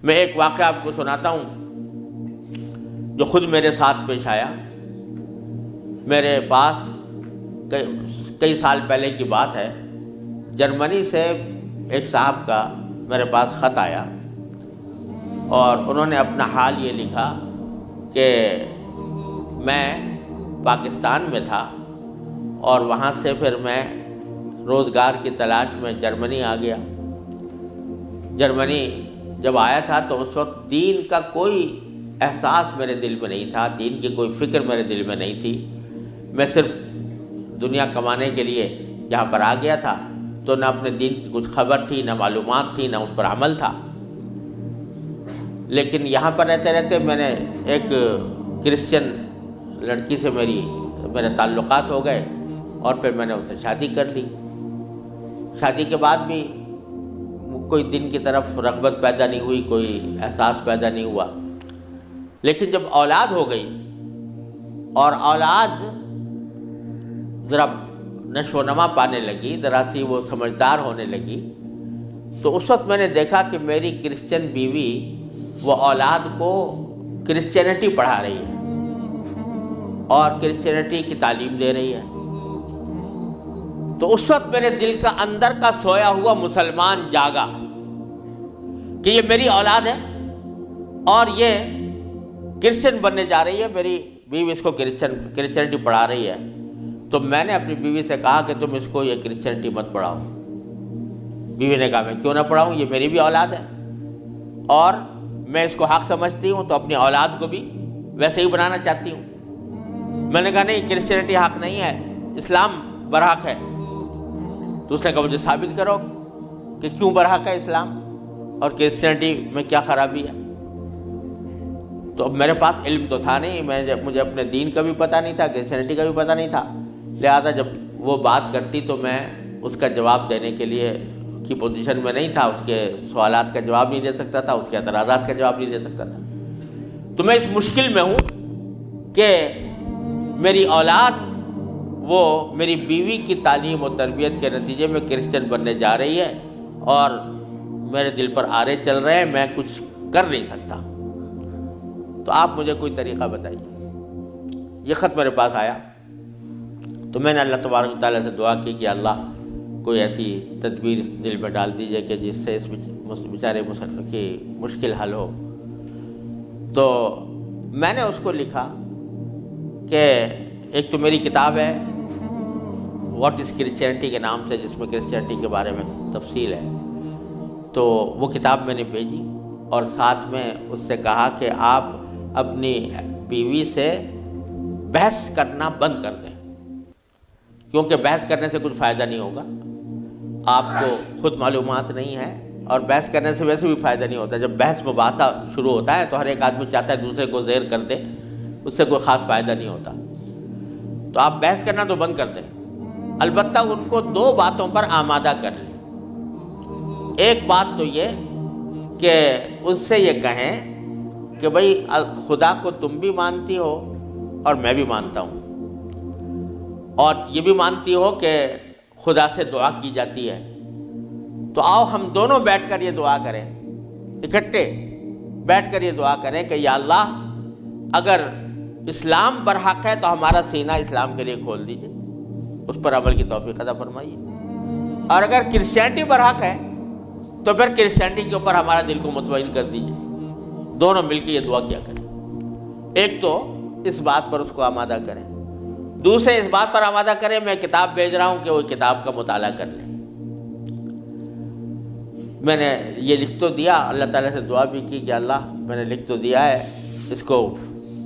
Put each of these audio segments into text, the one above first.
میں ایک واقعہ آپ کو سناتا ہوں جو خود میرے ساتھ پیش آیا۔ میرے پاس کئی سال پہلے کی بات ہے، جرمنی سے ایک صاحب کا میرے پاس خط آیا اور انہوں نے اپنا حال یہ لکھا کہ میں پاکستان میں تھا اور وہاں سے پھر میں روزگار کی تلاش میں جرمنی آ گیا۔ جرمنی جب آیا تھا تو اس وقت دین کا کوئی احساس میرے دل میں نہیں تھا، دین کی کوئی فکر میرے دل میں نہیں تھی۔ میں صرف دنیا کمانے کے لیے یہاں پر آ گیا تھا، تو نہ اپنے دین کی کچھ خبر تھی، نہ معلومات تھی، نہ اس پر عمل تھا۔ لیکن یہاں پر رہتے رہتے میں نے ایک کرسچن لڑکی سے میرے تعلقات ہو گئے اور پھر میں نے اسے شادی کر لی۔ شادی کے بعد بھی کوئی دین کی طرف رغبت پیدا نہیں ہوئی، کوئی احساس پیدا نہیں ہوا۔ لیکن جب اولاد ہو گئی اور اولاد ذرا نشو و نما پانے لگی، ذرا سی وہ سمجھدار ہونے لگی، تو اس وقت میں نے دیکھا کہ میری کرسچن بیوی وہ اولاد کو کرسچینٹی پڑھا رہی ہے اور کرسچینٹی کی تعلیم دے رہی ہے۔ تو اس وقت میرے دل کا اندر کا سویا ہوا مسلمان جاگا کہ یہ میری اولاد ہے اور یہ کرسچن بننے جا رہی ہے، میری بیوی اس کو کرسچینٹی پڑھا رہی ہے۔ تو میں نے اپنی بیوی سے کہا کہ تم اس کو یہ کرسچینٹی مت پڑھاؤ۔ بیوی نے کہا میں کیوں نہ پڑھاؤں، یہ میری بھی اولاد ہے اور میں اس کو حق سمجھتی ہوں، تو اپنی اولاد کو بھی ویسے ہی بنانا چاہتی ہوں۔ میں نے کہا نہیں، کرسچینٹی حق نہیں ہے، اسلام برحق ہے۔ تو اس نے کہا مجھے ثابت کرو کہ کیوں برحق ہے اسلام اور کرسچینٹی میں کیا خرابی ہے۔ تو اب میرے پاس علم تو تھا نہیں، مجھے اپنے دین کا بھی پتہ نہیں تھا، کرسچینٹی کا بھی پتہ نہیں تھا، لہذا جب وہ بات کرتی تو میں اس کا جواب دینے کے لیے کی پوزیشن میں نہیں تھا، اس کے سوالات کا جواب نہیں دے سکتا تھا، اس کے اعتراضات کا جواب نہیں دے سکتا تھا۔ تو میں اس مشکل میں ہوں کہ میری اولاد وہ میری بیوی کی تعلیم و تربیت کے نتیجے میں کرسچن بننے جا رہی ہے اور میرے دل پر آرے چل رہے ہیں، میں کچھ کر نہیں سکتا۔ تو آپ مجھے کوئی طریقہ بتائیے۔ یہ خط میرے پاس آیا تو میں نے اللہ تبارک و تعالیٰ سے دعا کی کہ اللہ کوئی ایسی تدبیر دل میں ڈال دیجیے کہ جس سے اس بیچارے مسلمان کی مشکل حل ہو۔ تو میں نے اس کو لکھا کہ ایک تو میری کتاب ہے واٹ از کرسچینٹی کے نام سے، جس میں کرسچینٹی کے بارے میں تفصیل ہے، تو وہ کتاب میں نے بھیجی اور ساتھ میں اس سے کہا کہ آپ اپنی بیوی سے بحث کرنا بند کر دیں، کیونکہ بحث کرنے سے کچھ فائدہ نہیں ہوگا، آپ کو خود معلومات نہیں ہے اور بحث کرنے سے ویسے بھی فائدہ نہیں ہوتا۔ جب بحث مباحثہ شروع ہوتا ہے تو ہر ایک آدمی چاہتا ہے دوسرے کو زیر کر دے، اس سے کوئی خاص فائدہ نہیں ہوتا۔ تو آپ بحث کرنا تو بند کر دیں، البتہ ان کو دو باتوں پر آمادہ کر لیں۔ ایک بات تو یہ کہ اس سے یہ کہیں کہ بھئی خدا کو تم بھی مانتی ہو اور میں بھی مانتا ہوں، اور یہ بھی مانتی ہو کہ خدا سے دعا کی جاتی ہے، تو آؤ ہم دونوں بیٹھ کر یہ دعا کریں، اکٹھے بیٹھ کر یہ دعا کریں کہ یا اللہ اگر اسلام برحق ہے تو ہمارا سینہ اسلام کے لیے کھول دیجئے، اس پر عمل کی توفیق عطا فرمائیے، اور اگر کرسچینٹی برحق ہے تو پھر کرسچینٹی کے اوپر ہمارا دل کو مطمئن کر دیجئے۔ دونوں مل کے یہ دعا کیا کریں۔ ایک تو اس بات پر اس کو آمادہ کریں، دوسرے اس بات پر آمادہ کریں میں کتاب بھیج رہا ہوں کہ وہ کتاب کا مطالعہ کر لیں۔ میں نے یہ لکھ تو دیا، اللہ تعالیٰ سے دعا بھی کی کہ اللہ میں نے لکھ تو دیا ہے، اس کو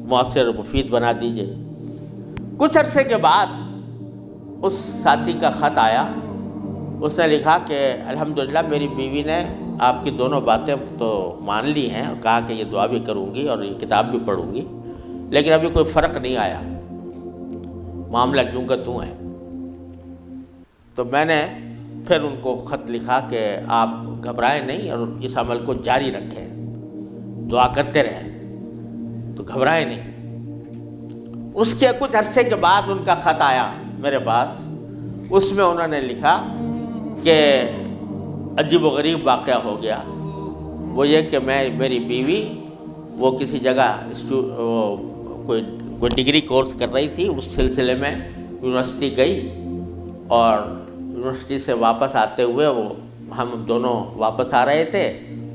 مؤثر و مفید بنا دیجئے۔ کچھ عرصے کے بعد اس ساتھی کا خط آیا، اس نے لکھا کہ الحمدللہ میری بیوی نے آپ کی دونوں باتیں تو مان لی ہیں اور کہا کہ یہ دعا بھی کروں گی اور یہ کتاب بھی پڑھوں گی، لیکن ابھی کوئی فرق نہیں آیا، معاملہ جوں کا توں ہے۔ تو میں نے پھر ان کو خط لکھا کہ آپ گھبرائیں نہیں اور اس عمل کو جاری رکھیں، دعا کرتے رہیں، تو گھبرائیں نہیں۔ اس کے کچھ عرصے کے بعد ان کا خط آیا میرے پاس، اس میں انہوں نے لکھا کہ عجیب و غریب واقعہ ہو گیا وہ یہ کہ میری بیوی وہ کسی جگہ کوئی ڈگری کورس کر رہی تھی، اس سلسلے میں یونیورسٹی گئی، اور یونیورسٹی سے واپس آتے ہوئے ہم دونوں واپس آ رہے تھے،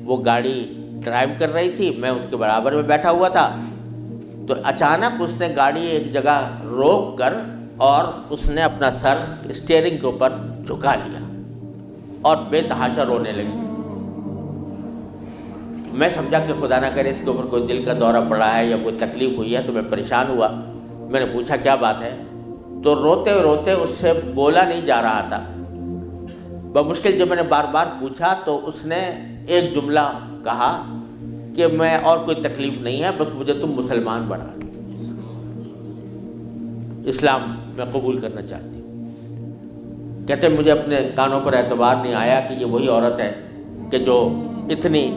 وہ گاڑی ڈرائیو کر رہی تھی، میں اس کے برابر میں بیٹھا ہوا تھا، تو اچانک اس نے گاڑی ایک جگہ روک کر اور اس نے اپنا سر اسٹیئرنگ کے اوپر جھکا لیا اور بے تحاشا رونے لگی۔ میں سمجھا کہ خدا نہ کرے اس کے اوپر کوئی دل کا دورہ پڑا ہے یا کوئی تکلیف ہوئی ہے، تو میں پریشان ہوا۔ میں نے پوچھا کیا بات ہے، تو روتے روتے اس سے بولا نہیں جا رہا تھا۔ بمشکل جب میں نے بار بار پوچھا تو اس نے ایک جملہ کہا کہ میں اور کوئی تکلیف نہیں ہے، بس مجھے تم مسلمان بنا، اسلام میں قبول کرنا چاہتی ہوں۔ کہتے مجھے اپنے کانوں پر اعتبار نہیں آیا کہ یہ وہی عورت ہے کہ جو اتنی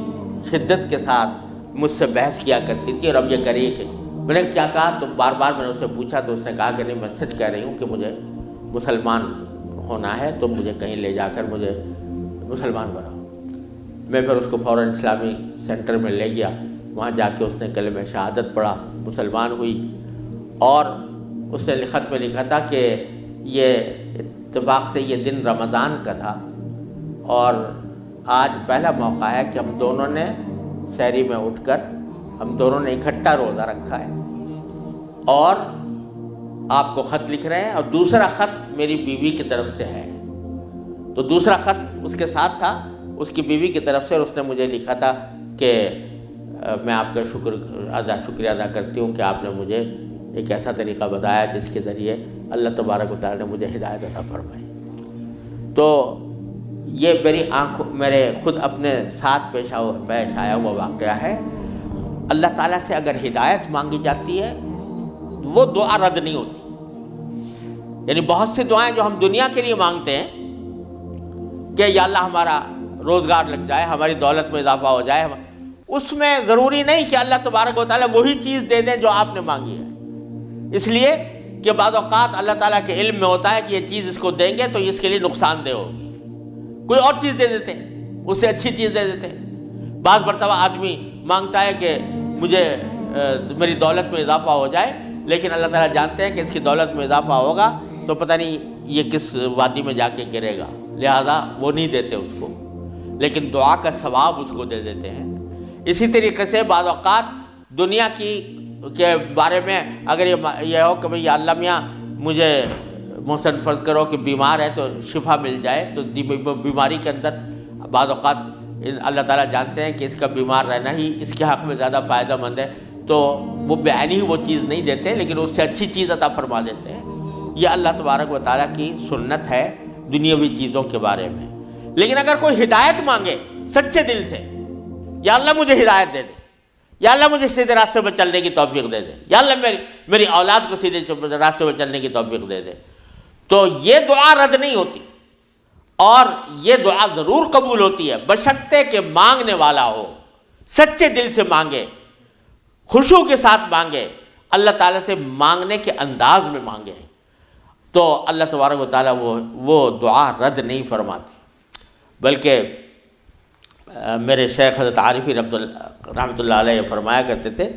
شدت کے ساتھ مجھ سے بحث کیا کرتی تھی، اور اب یہ کری کہ میں نے کیا کہا، تو بار بار میں نے اس سے پوچھا تو اس نے کہا کہ نہیں، میں سچ کہہ رہی ہوں کہ مجھے مسلمان ہونا ہے، تو مجھے کہیں لے جا کر مجھے مسلمان بناؤ۔ میں پھر اس کو فوراً اسلامی سینٹر میں لے گیا، وہاں جا کے اس نے کلمہ شہادت پڑھا، مسلمان ہوئی، اور اس نے خط میں لکھا تھا کہ یہ اتفاق سے یہ دن رمضان کا تھا، اور آج پہلا موقع ہے کہ ہم دونوں نے سحری میں اٹھ کر ہم دونوں نے اکٹھا روزہ رکھا ہے، اور آپ کو خط لکھ رہے ہیں، اور دوسرا خط میری بیوی کی طرف سے ہے۔ تو دوسرا خط اس کے ساتھ تھا اس کی بیوی کی طرف سے، اور اس نے مجھے لکھا تھا کہ میں آپ کا شکریہ ادا کرتی ہوں کہ آپ نے مجھے ایک ایسا طریقہ بتایا جس کے ذریعے اللہ تبارک و تعالیٰ نے مجھے ہدایت عطا فرمائی۔ تو یہ میرے خود اپنے ساتھ پیش آیا ہوا واقعہ ہے۔ اللہ تعالیٰ سے اگر ہدایت مانگی جاتی ہے وہ دعا رد نہیں ہوتی۔ یعنی بہت سی دعائیں جو ہم دنیا کے لیے مانگتے ہیں کہ یا اللہ ہمارا روزگار لگ جائے، ہماری دولت میں اضافہ ہو جائے، اس میں ضروری نہیں کہ اللہ تبارک و تعالیٰ وہی چیز دے دیں جو آپ نے مانگی ہے، اس لیے کہ بعض اوقات اللہ تعالیٰ کے علم میں ہوتا ہے کہ یہ چیز اس کو دیں گے تو اس کے لیے نقصان دہ ہوگی، کوئی اور چیز دے دیتے ہیں، اس سے اچھی چیز دے دیتے ہیں۔ بعض مرتبہ آدمی مانگتا ہے کہ مجھے میری دولت میں اضافہ ہو جائے، لیکن اللہ تعالیٰ جانتے ہیں کہ اس کی دولت میں اضافہ ہوگا تو پتہ نہیں یہ کس وادی میں جا کے گرے گا، لہذا وہ نہیں دیتے اس کو، لیکن دعا کا ثواب اس کو دے دیتے ہیں۔ اسی طریقے سے بعض اوقات دنیا کے بارے میں اگر یہ ہو کہ بھئی یا اللہ میاں مجھے محسن فرض کرو کہ بیمار ہے تو شفا مل جائے، تو بیماری کے اندر بعض اوقات اللہ تعالیٰ جانتے ہیں کہ اس کا بیمار رہنا ہی اس کے حق میں زیادہ فائدہ مند ہے، تو وہ بعینی ہی وہ چیز نہیں دیتے لیکن اس سے اچھی چیز عطا فرما دیتے ہیں۔ یہ اللہ تبارک و تعالیٰ کی سنت ہے دنیاوی چیزوں کے بارے میں۔ لیکن اگر کوئی ہدایت مانگے سچے دل سے، یا اللہ مجھے ہدایت دے دے، یا اللہ مجھے سیدھے راستے پر چلنے کی توفیق دے دے، یا اللہ میری اولاد کو سیدھے راستے پر چلنے کی توفیق دے دے، تو یہ دعا رد نہیں ہوتی، اور یہ دعا ضرور قبول ہوتی ہے بشرطے کہ مانگنے والا ہو، سچے دل سے مانگے، خشوع کے ساتھ مانگے، اللہ تعالیٰ سے مانگنے کے انداز میں مانگے، تو اللہ تبارک و تعالیٰ وہ دعا رد نہیں فرماتے۔ بلکہ میرے شیخ حضرت عارفی رحمۃ اللہ علیہ فرمایا کرتے تھے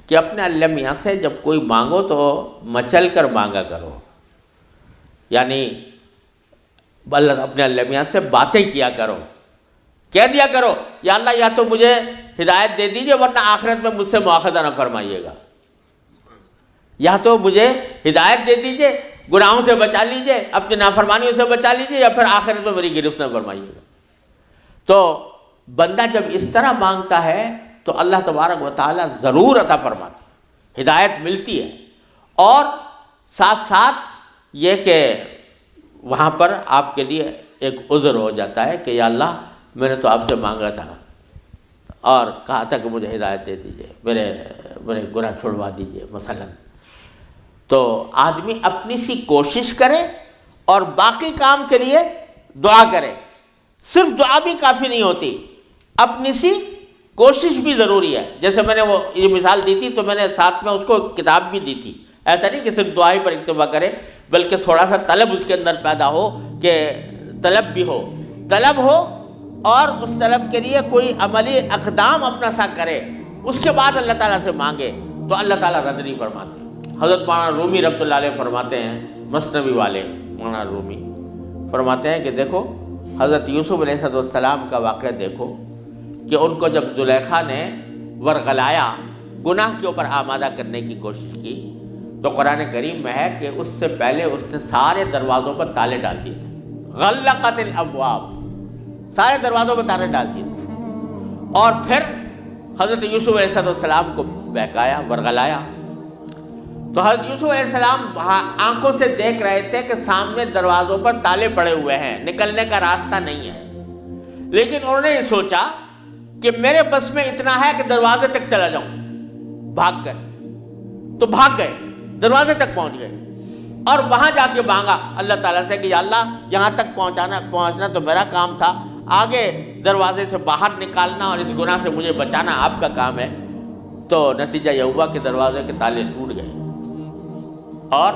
کہ اپنے اللہ میاں سے جب کوئی مانگو تو مچل کر مانگا کرو، یعنی اپنے اللہ میاں سے باتیں کیا کرو، کہہ دیا کرو یا اللہ یا تو مجھے ہدایت دے دیجئے ورنہ آخرت میں مجھ سے مواخذہ نہ فرمائیے گا، یا تو مجھے ہدایت دے دیجئے، گناہوں سے بچا لیجئے، اپنی نافرمانیوں سے بچا لیجئے، یا پھر آخرت میں میری گرفت نہ فرمائیے گا۔ تو بندہ جب اس طرح مانگتا ہے تو اللہ تبارک و تعالیٰ ضرور عطا فرماتا ہے، ہدایت ملتی ہے، اور ساتھ ساتھ یہ کہ وہاں پر آپ کے لیے ایک عذر ہو جاتا ہے کہ یا اللہ میں نے تو آپ سے مانگا تھا اور کہا تھا کہ مجھے ہدایت دے دیجئے، میرے گناہ چھڑوا دیجئے مثلا۔ تو آدمی اپنی سی کوشش کرے اور باقی کام کے لیے دعا کرے، صرف دعا بھی کافی نہیں ہوتی، اپنی سی کوشش بھی ضروری ہے۔ جیسے میں نے وہ یہ مثال دی تھی تو میں نے ساتھ میں اس کو کتاب بھی دی تھی، ایسا نہیں کہ صرف دعا ہی پر اکتفا کرے بلکہ تھوڑا سا طلب اس کے اندر پیدا ہو، کہ طلب بھی ہو، طلب ہو اور اس طلب کے لیے کوئی عملی اقدام اپنا سا کرے، اس کے بعد اللہ تعالیٰ سے مانگے تو اللہ تعالیٰ رد نہیں فرماتے۔ حضرت مولانا رومی رحمۃ اللہ علیہ فرماتے ہیں، مثنوی والے مولانا رومی فرماتے ہیں کہ دیکھو حضرت یوسف علیہ السلام کا واقعہ دیکھو کہ ان کو جب زلیخا نے ورغلایا، گناہ کے اوپر آمادہ کرنے کی کوشش کی، تو قرآن کریم میں ہے کہ اس سے پہلے اس نے سارے دروازوں پر تالے ڈال دیے تھے، غلقت الابواب، سارے دروازوں پر تالے ڈال دیے تھے، اور پھر حضرت یوسف علیہ السلام کو بہکایا، ورغلایا۔ تو حضرت یوسف علیہ السلام آنکھوں سے دیکھ رہے تھے کہ سامنے دروازوں پر تالے پڑے ہوئے ہیں، نکلنے کا راستہ نہیں ہے، لیکن انہوں نے یہ سوچا کہ میرے بس میں اتنا ہے کہ دروازے تک چلا جاؤں، بھاگ گئے، تو بھاگ گئے، دروازے تک پہنچ گئے، اور وہاں جا کے مانگا اللہ تعالیٰ سے کہ یا اللہ یہاں تک پہنچنا تو میرا کام تھا، آگے دروازے سے باہر نکالنا اور اس گناہ سے مجھے بچانا آپ کا کام ہے۔ تو نتیجہ یہ ہوا کہ دروازے کے تالے ٹوٹ گئے اور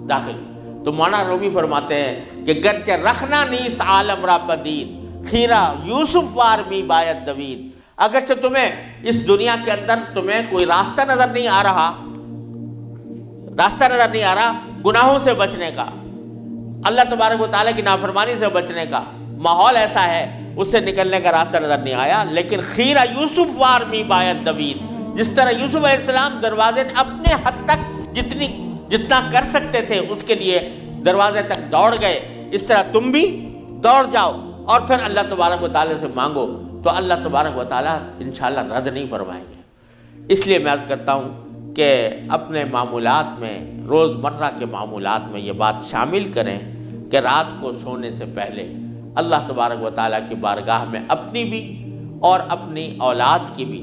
داخل۔ تو مولانا رومی فرماتے ہیں کہ گرچہ رکھنا نیست عالم را پدید، خیرہ یوسف وار می باید دوید، اگرچہ تمہیں اس دنیا کے اندر تمہیں کوئی راستہ نظر نہیں آ رہا، گناہوں سے بچنے کا، اللہ تبارک و تعالیٰ کی نافرمانی سے بچنے کا ماحول ایسا ہے، اس سے نکلنے کا راستہ نظر نہیں آیا، لیکن خیرہ یوسف وار می باید دوید، جس طرح یوسف علیہ السلام دروازے اپنے حد تک جتنا کر سکتے تھے اس کے لیے دروازے تک دوڑ گئے، اس طرح تم بھی دوڑ جاؤ اور پھر اللہ تبارک و تعالیٰ سے مانگو، تو اللہ تبارک و تعالیٰ انشاءاللہ رد نہیں فرمائیں گے۔ اس لیے میں عرض کرتا ہوں کہ اپنے معمولات میں، روزمرہ کے معمولات میں یہ بات شامل کریں کہ رات کو سونے سے پہلے اللہ تبارک و تعالیٰ کی بارگاہ میں اپنی بھی اور اپنی اولاد کی بھی،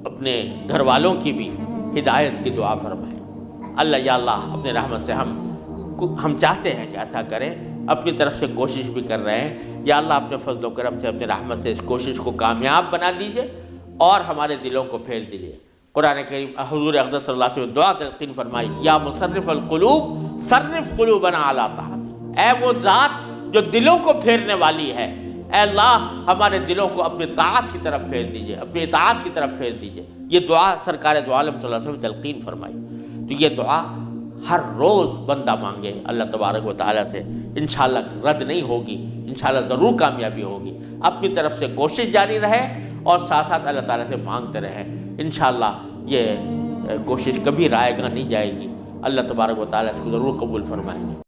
اپنے گھر والوں کی بھی ہدایت کی دعا فرمائیں۔ اللہ یا اللہ اپنے رحمت سے ہم چاہتے ہیں کہ ایسا کریں، اپنی طرف سے کوشش بھی کر رہے ہیں، یا اللہ اپنے فضل و کرم سے اپنے رحمت سے اس کوشش کو کامیاب بنا دیجئے اور ہمارے دلوں کو پھیر دیجئے۔ قرآن کریم حضور اقدس صلی اللہ علیہ وسلم دعا تلقین فرمائی، یا مصرف القلوب صرف قلوبنا علی طاعتک، اے وہ ذات جو دلوں کو پھیرنے والی ہے، اے اللہ ہمارے دلوں کو اپنی طاعت کی طرف پھیر دیجئے، اپنی اطاعت کی طرف پھیر دیجئے۔ یہ دعا سرکار دو عالم صلی اللہ علیہ وسلم تلقین فرمائی۔ تو یہ دعا ہر روز بندہ مانگے اللہ تبارک و تعالیٰ سے، انشاءاللہ رد نہیں ہوگی، انشاءاللہ ضرور کامیابی ہوگی۔ اپنی طرف سے کوشش جاری رہے اور ساتھ ساتھ اللہ تعالیٰ سے مانگتے رہیں، انشاءاللہ یہ کوشش کبھی رائے گاہ نہیں جائے گی، اللہ تبارک و تعالیٰ اس کو ضرور قبول فرمائیں گے۔